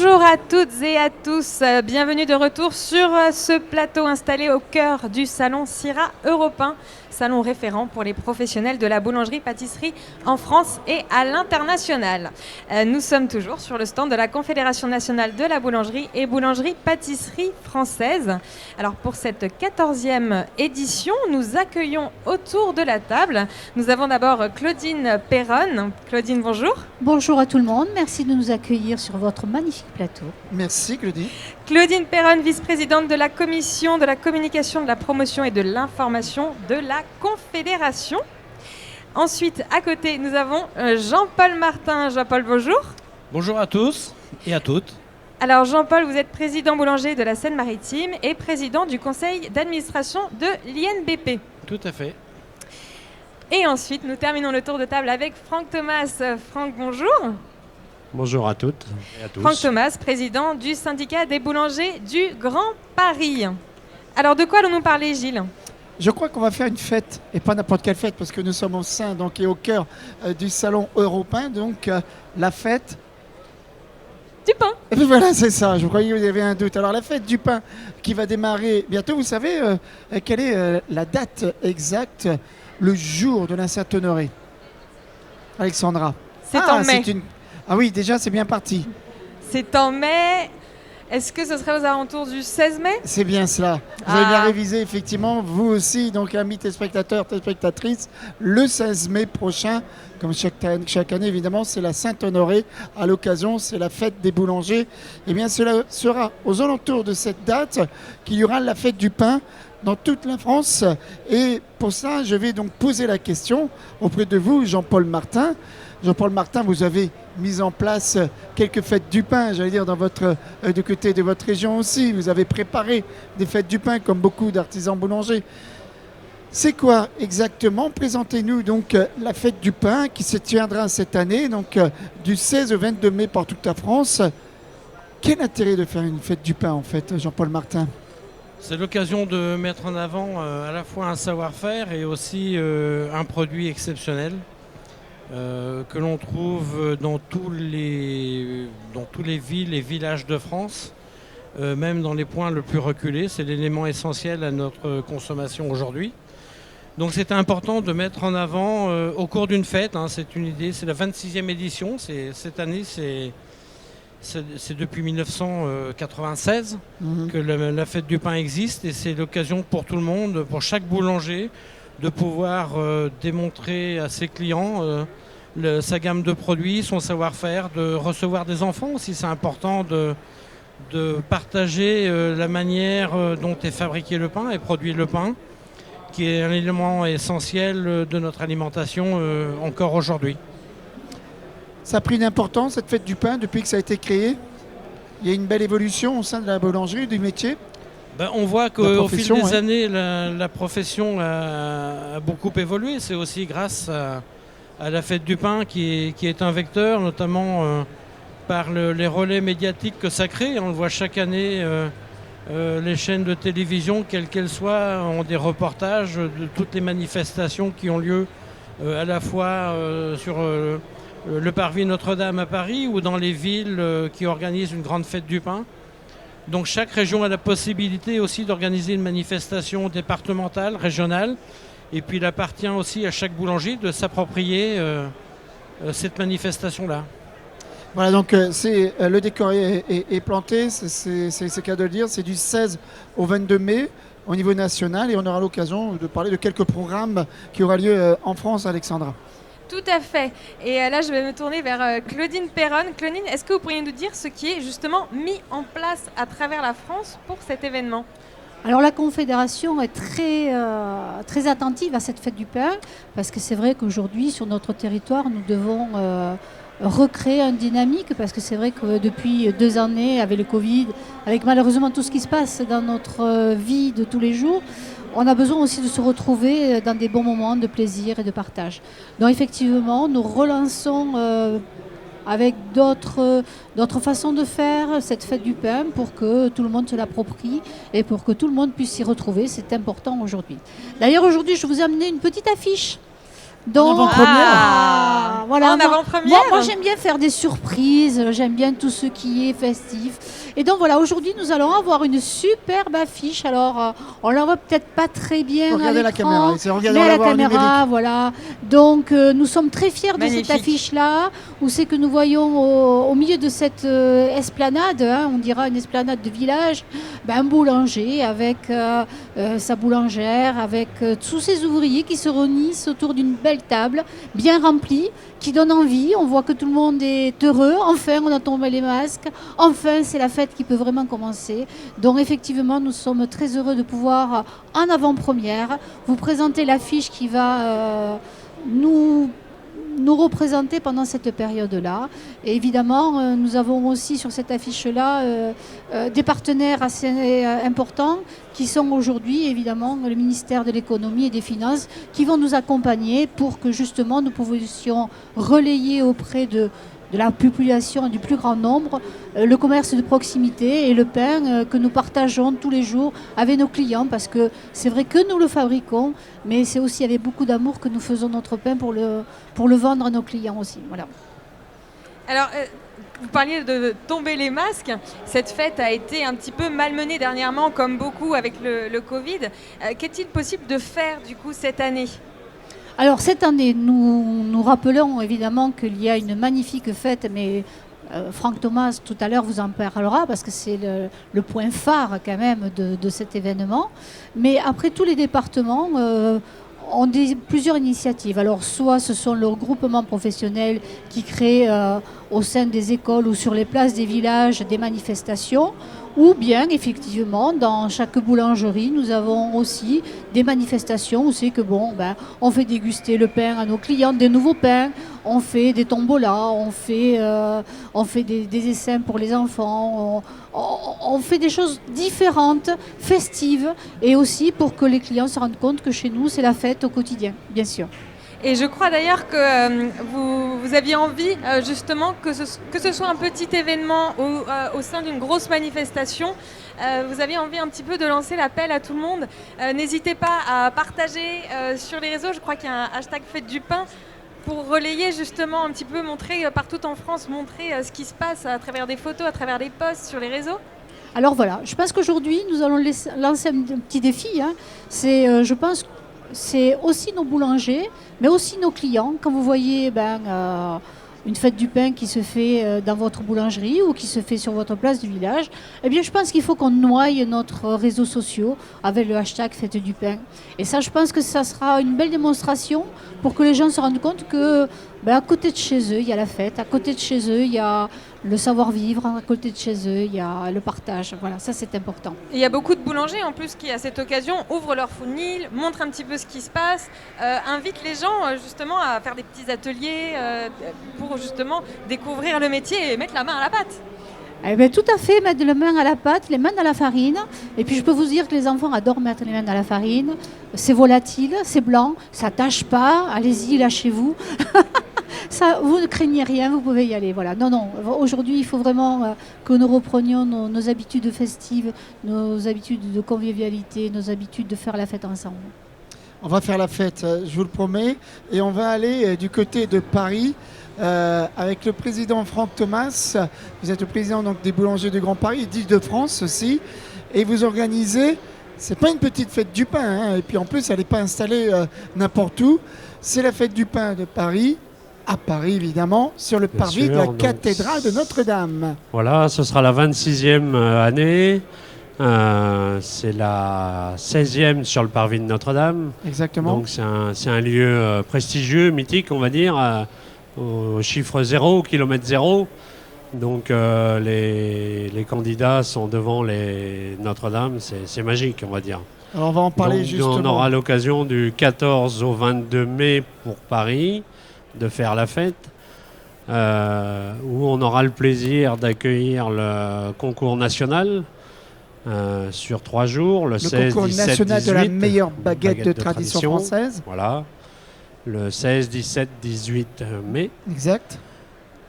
Bonjour à toutes et à tous, bienvenue de retour sur ce plateau installé au cœur du salon CIRA européen, salon référent pour les professionnels de la boulangerie-pâtisserie en France et à l'international. Nous sommes toujours sur le stand de la Confédération nationale de la boulangerie et boulangerie-pâtisserie française. Alors pour cette 14e édition, nous accueillons autour de la table, nous avons d'abord Claudine Perronne. Claudine, bonjour. Bonjour à tout le monde, merci de nous accueillir sur votre magnifique plateau. Merci Claudine. Claudine Perronne, vice-présidente de la commission de la communication, de la promotion et de l'information de la Confédération. Ensuite, à côté, nous avons Jean-Paul Martin. Jean-Paul, bonjour. Bonjour à tous et à toutes. Alors Jean-Paul, vous êtes président boulanger de la Seine-Maritime et président du conseil d'administration de l'INBP. Tout à fait. Et ensuite, nous terminons le tour de table avec Franck Thomas. Franck, bonjour. Bonjour à toutes et à tous. Franck Thomas, président du syndicat des boulangers du Grand Paris. Alors, de quoi allons-nous parler, Gilles ? Je crois qu'on va faire une fête, et pas n'importe quelle fête, parce que nous sommes au sein donc, et au cœur du salon européen, donc la fête du pain. Et puis voilà, c'est ça, je croyais que vous aviez un doute. Alors la fête du pain qui va démarrer bientôt, vous savez quelle est la date exacte, le jour de la Saint-Honoré, Alexandra? C'est en mai. Ah oui, déjà c'est bien parti. C'est en mai. Est-ce que ce serait aux alentours du 16 mai ? C'est bien cela. Vous avez bien révisé, effectivement, vous aussi, donc amis téléspectateurs, téléspectatrices, le 16 mai prochain, comme chaque année évidemment, c'est la Saint-Honoré. À l'occasion, c'est la fête des boulangers. Eh bien, cela sera aux alentours de cette date qu'il y aura la fête du pain dans toute la France. Et pour ça, je vais donc poser la question auprès de vous, Jean-Paul Martin. Jean-Paul Martin, vous avez mis en place quelques fêtes du pain, j'allais dire, du côté de votre région aussi. Vous avez préparé des fêtes du pain comme beaucoup d'artisans boulangers. C'est quoi exactement? Présentez-nous donc la fête du pain qui se tiendra cette année, donc du 16 au 22 mai par toute la France. Quel intérêt de faire une fête du pain en fait, Jean-Paul Martin? C'est l'occasion de mettre en avant à la fois un savoir-faire et aussi un produit exceptionnel. Que l'on trouve dans tous les villes et villages de France, même dans les points le plus reculés. C'est l'élément essentiel à notre consommation aujourd'hui. Donc c'était important de mettre en avant au cours d'une fête, c'est une idée, c'est la 26e édition, cette année c'est depuis 1996 que la fête du pain existe et c'est l'occasion pour tout le monde, pour chaque boulanger, de pouvoir démontrer à ses clients sa gamme de produits, son savoir-faire, de recevoir des enfants aussi. C'est important de partager la manière dont est fabriqué le pain et produit le pain, qui est un élément essentiel de notre alimentation encore aujourd'hui. Ça a pris une importance cette fête du pain depuis que ça a été créé? Il y a une belle évolution au sein de la boulangerie, du métier? On voit qu'au fil des années, la profession a beaucoup évolué. C'est aussi grâce à la fête du pain qui est un vecteur, notamment par les relais médiatiques que ça crée. On le voit chaque année, les chaînes de télévision, quelles qu'elles soient, ont des reportages de toutes les manifestations qui ont lieu à la fois sur le parvis Notre-Dame à Paris ou dans les villes qui organisent une grande fête du pain. Donc chaque région a la possibilité aussi d'organiser une manifestation départementale, régionale. Et puis il appartient aussi à chaque boulanger de s'approprier cette manifestation-là. Voilà, donc le décor est planté, c'est le cas de le dire. C'est du 16 au 22 mai au niveau national et on aura l'occasion de parler de quelques programmes qui auront lieu en France, Alexandra. Tout à fait. Et là, je vais me tourner vers Claudine Perronne. Claudine, est-ce que vous pourriez nous dire ce qui est justement mis en place à travers la France pour cet événement ? Alors la Confédération est très attentive à cette fête du pain parce que c'est vrai qu'aujourd'hui sur notre territoire nous devons recréer une dynamique parce que c'est vrai que depuis 2 années avec le Covid, avec malheureusement tout ce qui se passe dans notre vie de tous les jours, on a besoin aussi de se retrouver dans des bons moments de plaisir et de partage. Donc effectivement nous relançons avec d'autres façons de faire cette fête du pain pour que tout le monde se l'approprie et pour que tout le monde puisse s'y retrouver. C'est important aujourd'hui. D'ailleurs, aujourd'hui, je vous ai amené une petite affiche Donc, En avant-première. voilà. En Moi, avant-première. moi, j'aime bien faire des surprises, j'aime bien tout ce qui est festif. Et donc voilà, aujourd'hui nous allons avoir une superbe affiche. Alors on la voit peut-être pas très bien Regardez à la l'écran, caméra, c'est regardez mais à la voir caméra, numérique. voilà. Donc nous sommes très fiers de Magnifique. cette affiche-là, où c'est que nous voyons au milieu de cette esplanade, on dira une esplanade de village, un boulanger avec sa boulangère, avec tous ses ouvriers qui se réunissent autour d'une belle table, bien remplie, qui donne envie. On voit que tout le monde est heureux. Enfin, on a tombé les masques. Enfin, c'est la fête qui peut vraiment commencer. Donc, effectivement, nous sommes très heureux de pouvoir, en avant-première, vous présenter l'affiche qui va nous représenter pendant cette période-là. Et évidemment, nous avons aussi sur cette affiche-là des partenaires assez importants qui sont aujourd'hui, évidemment, le ministère de l'économie et des finances qui vont nous accompagner pour que justement nous puissions relayer auprès de la population du plus grand nombre, le commerce de proximité et le pain que nous partageons tous les jours avec nos clients, parce que c'est vrai que nous le fabriquons, mais c'est aussi avec beaucoup d'amour que nous faisons notre pain pour le vendre à nos clients aussi. Voilà. Alors, vous parliez de tomber les masques. Cette fête a été un petit peu malmenée dernièrement, comme beaucoup avec le Covid. Qu'est-il possible de faire du coup cette année ? Alors cette année, nous rappelons évidemment qu'il y a une magnifique fête, mais Franck Thomas tout à l'heure vous en parlera parce que c'est le point phare quand même de cet événement. Mais après, tous les départements ont plusieurs initiatives. Alors soit ce sont leurs groupements professionnels qui créent au sein des écoles ou sur les places des villages des manifestations, ou bien effectivement dans chaque boulangerie nous avons aussi des manifestations où c'est que on fait déguster le pain à nos clients, des nouveaux pains, on fait des tombolas, on fait des essaims pour les enfants, on fait des choses différentes, festives, et aussi pour que les clients se rendent compte que chez nous c'est la fête au quotidien, bien sûr. Et je crois d'ailleurs que vous aviez envie justement que ce soit un petit événement au sein d'une grosse manifestation. Vous aviez envie un petit peu de lancer l'appel à tout le monde. N'hésitez pas à partager sur les réseaux. Je crois qu'il y a un hashtag Fête du pain pour relayer justement un petit peu, montrer partout en France, montrer ce qui se passe à travers des photos, à travers des posts sur les réseaux. Alors voilà, je pense qu'aujourd'hui nous allons lancer un petit défi. Je pense c'est aussi nos boulangers, mais aussi nos clients. Quand vous voyez une fête du pain qui se fait dans votre boulangerie ou qui se fait sur votre place du village, eh bien, je pense qu'il faut qu'on noie notre réseaux sociaux avec le hashtag Fête du pain. Et ça, je pense que ça sera une belle démonstration pour que les gens se rendent compte que à côté de chez eux, il y a la fête, à côté de chez eux, il y a le savoir-vivre, à côté de chez eux, il y a le partage. Voilà, ça c'est important. Et il y a beaucoup de boulangers en plus qui, à cette occasion, ouvrent leur fournil, montrent un petit peu ce qui se passe, invitent les gens justement à faire des petits ateliers pour justement découvrir le métier et mettre la main à la pâte. Eh bien, tout à fait, mettre la main à la pâte, les mains dans la farine. Et puis je peux vous dire que les enfants adorent mettre les mains dans la farine. C'est volatile, c'est blanc, ça ne tâche pas. Allez-y, lâchez-vous. Ça, vous ne craignez rien, vous pouvez y aller. Voilà. Non, aujourd'hui, il faut vraiment que nous reprenions nos habitudes festives, nos habitudes de convivialité, nos habitudes de faire la fête ensemble. On va faire la fête, je vous le promets. Et on va aller du côté de Paris avec le président Franck Thomas. Vous êtes le président donc, des boulangers de Grand Paris, d'Île-de-France aussi. Et vous organisez, c'est pas une petite fête du pain, et puis en plus, elle n'est pas installée n'importe où. C'est la fête du pain de Paris. À Paris, évidemment, sur le parvis de la cathédrale de Notre-Dame. Voilà, ce sera la 26e année. C'est la 16e sur le parvis de Notre-Dame. Exactement. Donc c'est un lieu prestigieux, mythique, on va dire, au chiffre 0, au kilomètre 0. Donc les candidats sont devant Notre-Dame, c'est magique, on va dire. Alors on va en parler donc, justement. On aura l'occasion du 14 au 22 mai pour Paris de faire la fête, où on aura le plaisir d'accueillir le concours national sur 3 jours, le 16, concours 17, national 18, de la meilleure baguette de tradition française. Voilà, le 16, 17, 18 mai. Exact.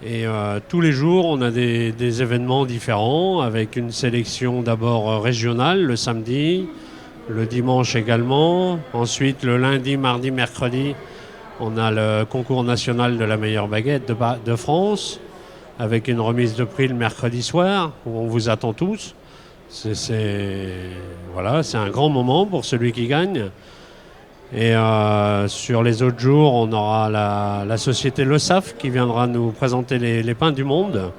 Et tous les jours, on a des événements différents, avec une sélection d'abord régionale, le samedi, le dimanche également. Ensuite, le lundi, mardi, mercredi, On a le concours national de la meilleure baguette de France, avec une remise de prix le mercredi soir, où on vous attend tous. Voilà, c'est un grand moment pour celui qui gagne. Et sur les autres jours, on aura la société Le Saf qui viendra nous présenter les pains du monde.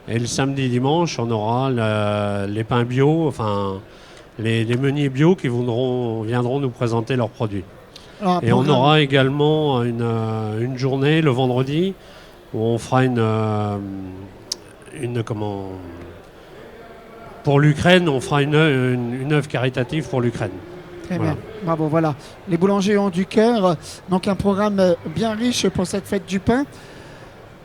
Et le samedi dimanche, on aura les pains bio, enfin les meuniers bio qui viendront nous présenter leurs produits. Alors, et on aura également une journée le vendredi où on fera pour l'Ukraine, on fera une œuvre caritative pour l'Ukraine. Très bien, bravo, voilà. Les boulangers ont du cœur, donc un programme bien riche pour cette fête du pain.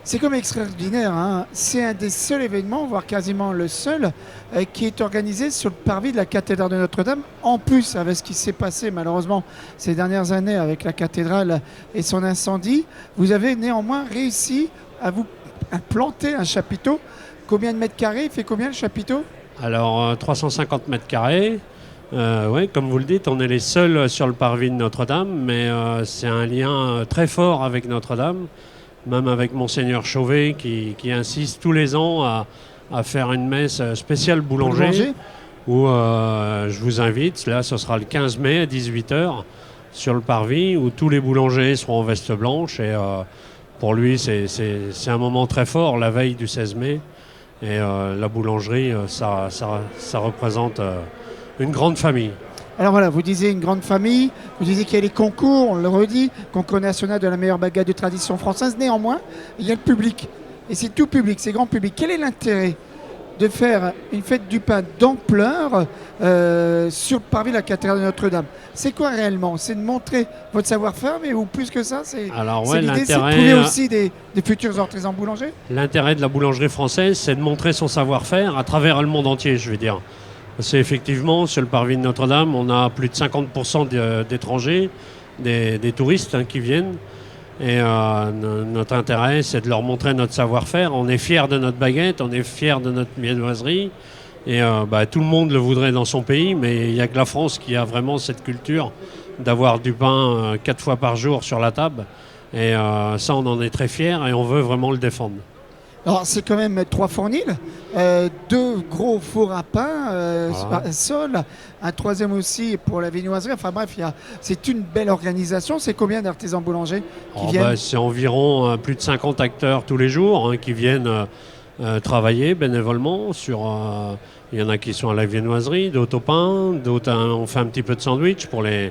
C'est comme extraordinaire, hein. C'est un des seuls événements, voire quasiment le seul, qui est organisé sur le parvis de la cathédrale de Notre-Dame. En plus, avec ce qui s'est passé malheureusement ces dernières années avec la cathédrale et son incendie, vous avez néanmoins réussi à planter un chapiteau. Combien de mètres carrés? Il fait combien le chapiteau? Alors 350 mètres carrés. Oui, comme vous le dites, on est les seuls sur le parvis de Notre-Dame, mais c'est un lien très fort avec Notre-Dame, même avec Monseigneur Chauvet qui insiste tous les ans à faire une messe spéciale boulanger, où je vous invite, là ce sera le 15 mai à 18h sur le parvis, où tous les boulangers seront en veste blanche, et pour lui c'est un moment très fort, la veille du 16 mai, et la boulangerie, ça représente une grande famille. Alors voilà, vous disiez une grande famille, vous disiez qu'il y a les concours, on le redit, concours national de la meilleure baguette de tradition française. Néanmoins, il y a le public. Et c'est tout public, c'est grand public. Quel est l'intérêt de faire une fête du pain d'ampleur sur le parvis de la cathédrale de Notre-Dame? C'est quoi réellement? C'est de montrer votre savoir-faire, mais ou plus que ça, c'est l'idée, c'est de trouver aussi des futurs artisans boulangers? L'intérêt de la boulangerie française, c'est de montrer son savoir-faire à travers le monde entier, je veux dire. C'est effectivement, sur le parvis de Notre-Dame, on a plus de 50% d'étrangers, des touristes qui viennent. Et notre intérêt, c'est de leur montrer notre savoir-faire. On est fiers de notre baguette, on est fiers de notre viennoiserie. Et tout le monde le voudrait dans son pays, mais il n'y a que la France qui a vraiment cette culture d'avoir du pain 4 fois par jour sur la table. Et ça, on en est très fiers et on veut vraiment le défendre. Alors c'est quand même 3 fournils, 2 gros fours à pain, sol, un 3e aussi pour la viennoiserie. Enfin bref, c'est une belle organisation. C'est combien d'artisans boulangers qui viennent? C'est environ plus de 50 acteurs tous les jours qui viennent travailler bénévolement sur... il y en a qui sont à la viennoiserie, d'autres au pain, d'autres on fait un petit peu de sandwich pour les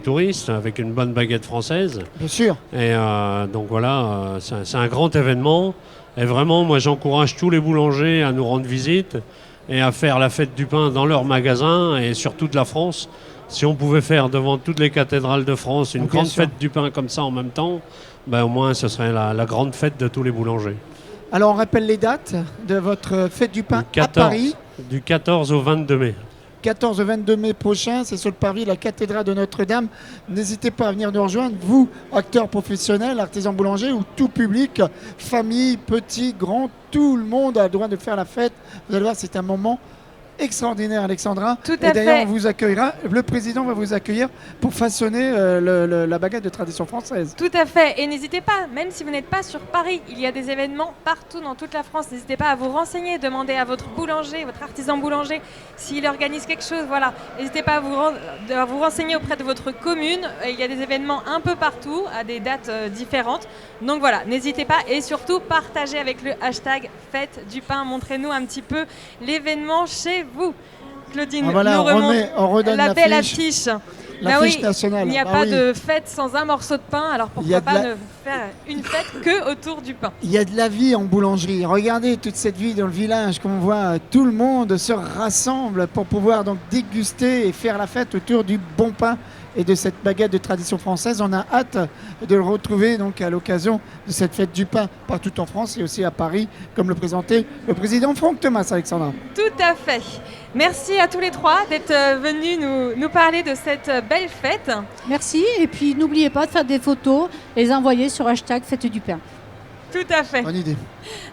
touristes avec une bonne baguette française. Bien sûr. Et donc voilà, c'est un grand événement. Et vraiment, moi, j'encourage tous les boulangers à nous rendre visite et à faire la fête du pain dans leurs magasins et sur toute la France. Si on pouvait faire devant toutes les cathédrales de France une grande fête du pain comme ça en même temps, au moins, ce serait la grande fête de tous les boulangers. Alors, on rappelle les dates de votre fête du pain à Paris. Du 14 au 22 mai. 14 au 22 mai prochain, c'est sur le parvis de la cathédrale de Notre-Dame. N'hésitez pas à venir nous rejoindre, vous, acteurs professionnels, artisans boulangers ou tout public, famille, petit, grand, tout le monde a le droit de faire la fête. Vous allez voir, c'est un moment extraordinaire, Alexandra. Tout à fait. Et d'ailleurs, on vous accueillera. Le président va vous accueillir pour façonner la baguette de tradition française. Tout à fait. Et n'hésitez pas, même si vous n'êtes pas sur Paris, il y a des événements partout dans toute la France. N'hésitez pas à vous renseigner, demander à votre boulanger, votre artisan boulanger, s'il organise quelque chose. Voilà. N'hésitez pas à vous renseigner auprès de votre commune. Il y a des événements un peu partout, à des dates différentes. Donc voilà, n'hésitez pas. Et surtout, partagez avec le hashtag Fête du Pain. Montrez-nous un petit peu l'événement chez vous. Claudine, nous redonne la belle affiche. L'affiche nationale. Il n'y a pas de fête sans un morceau de pain, alors pourquoi pas ne faire une fête que autour du pain? Il y a de la vie en boulangerie. Regardez toute cette vie dans le village, comme on voit, tout le monde se rassemble pour pouvoir donc déguster et faire la fête autour du bon pain et de cette baguette de tradition française. On a hâte de le retrouver donc à l'occasion de cette fête du pain partout en France et aussi à Paris, comme le présentait le président Franck Thomas, Alexandra. Tout à fait. Merci à tous les 3 d'être venus nous parler de cette belle fête. Merci, et puis n'oubliez pas de faire des photos et les envoyer sur hashtag Fête du Pain. Tout à fait. Bonne idée.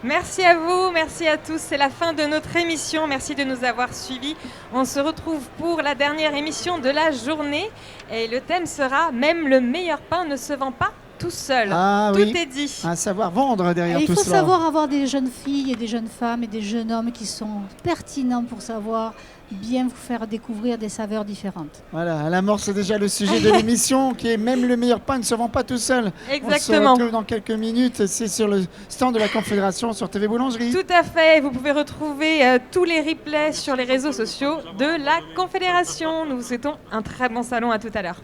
Merci à vous, merci à tous. C'est la fin de notre émission. Merci de nous avoir suivis. On se retrouve pour la dernière émission de la journée. Et le thème sera « Même le meilleur pain ne se vend pas tout seul. Ah Tout oui, est dit. un savoir vendre derrière Et il tout faut cela. savoir avoir des jeunes filles et des jeunes femmes et des jeunes hommes qui sont pertinents pour savoir bien vous faire découvrir des saveurs différentes. Voilà, à l'amorce, c'est déjà le sujet de l'émission, qui est même le meilleur pain ne se vend pas tout seul. On se Exactement. retrouve dans quelques minutes, c'est sur le stand de la Confédération sur TV Boulangerie. Tout à fait. Vous pouvez retrouver tous les replays sur les réseaux sociaux de la Confédération. Nous vous souhaitons un très bon salon. À tout à l'heure.